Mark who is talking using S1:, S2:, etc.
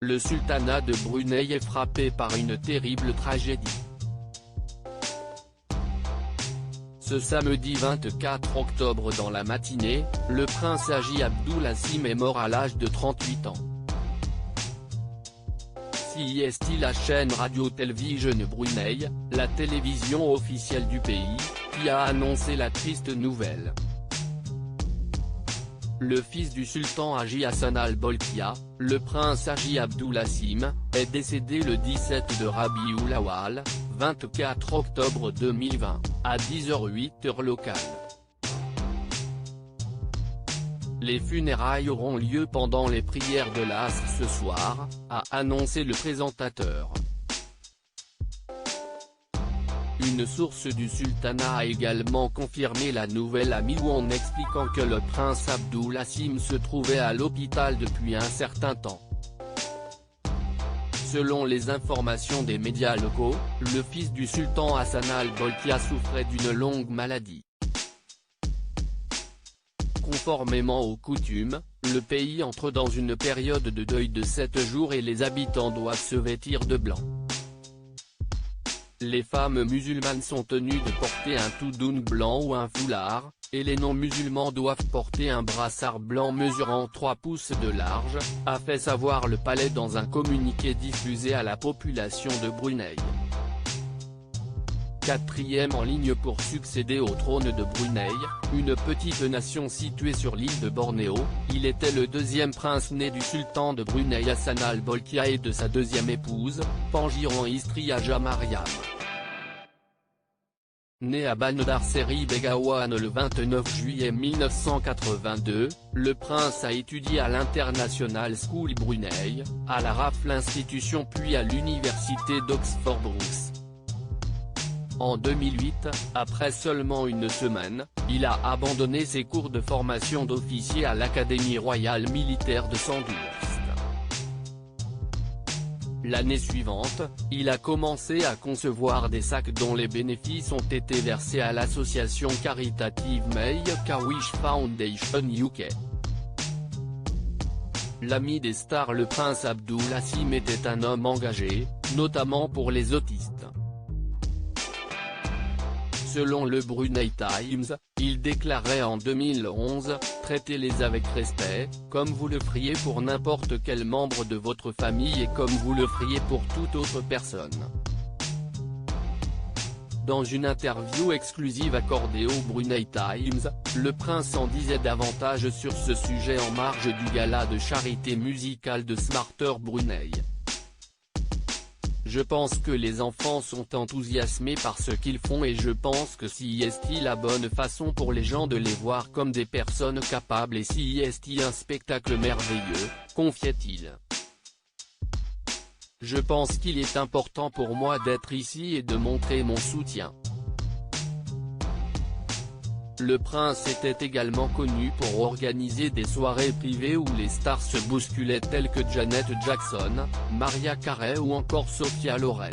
S1: le sultanat de Brunei est frappé par une terrible tragédie. Ce samedi 24 octobre dans la matinée, le prince Haji Abdulazim est mort à l'âge de 38 ans. CIST, la chaîne radio-télévision Brunei, la télévision officielle du pays, qui a annoncé la triste nouvelle. Le fils du sultan Haji Hassan al-Bolkiah, le prince Haji Abdulazim, est décédé le 17 de Rabiul Awwal, 24 octobre 2020, à 10h08 heure locale. Les funérailles auront lieu pendant les prières de l'Asr ce soir, a annoncé le présentateur. Une source du sultanat a également confirmé la nouvelle à Milou en expliquant que le prince Abdulazim se trouvait à l'hôpital depuis un certain temps. Selon les informations des médias locaux, le fils du sultan Hassan al-Bolkiah souffrait d'une longue maladie. Conformément aux coutumes, le pays entre dans une période de deuil de 7 jours et les habitants doivent se vêtir de blanc. Les femmes musulmanes sont tenues de porter un toudoun blanc ou un foulard, et les non-musulmans doivent porter un brassard blanc mesurant 3 pouces de large, a fait savoir le palais dans un communiqué diffusé à la population de Brunei. Quatrième en ligne pour succéder au trône de Brunei, une petite nation située sur l'île de Bornéo, il était le deuxième prince né du sultan de Brunei Hassan al-Bolkiah et de sa deuxième épouse, Pangeran Istri Haja Mariam. Né à Bandar Seri Begawan le 29 juillet 1982, le prince a étudié à l'International School Brunei, à la RAF l'institution puis à l'université d'Oxford Brookes. En 2008, après seulement une semaine, il a abandonné ses cours de formation d'officier à l'Académie royale militaire de Sandhurst. L'année suivante, il a commencé à concevoir des sacs dont les bénéfices ont été versés à l'association caritative Make-A-Wish Foundation UK. L'ami des stars, le prince Abdulazim était un homme engagé, notamment pour les autistes. Selon le Brunei Times, il déclarait en 2011, « Traitez-les avec respect, comme vous le feriez pour n'importe quel membre de votre famille et comme vous le feriez pour toute autre personne. » Dans une interview exclusive accordée au Brunei Times, le prince en disait davantage sur ce sujet en marge du gala de charité musicale de Smarter Brunei. Je pense que les enfants sont enthousiasmés par ce qu'ils font et je pense que CIST la bonne façon pour les gens de les voir comme des personnes capables et CIST un spectacle merveilleux, confiait-il. Je pense qu'il est important pour moi d'être ici et de montrer mon soutien. Le prince était également connu pour organiser des soirées privées où les stars se bousculaient telles que Janet Jackson, Mariah Carey ou encore Sophia Loren.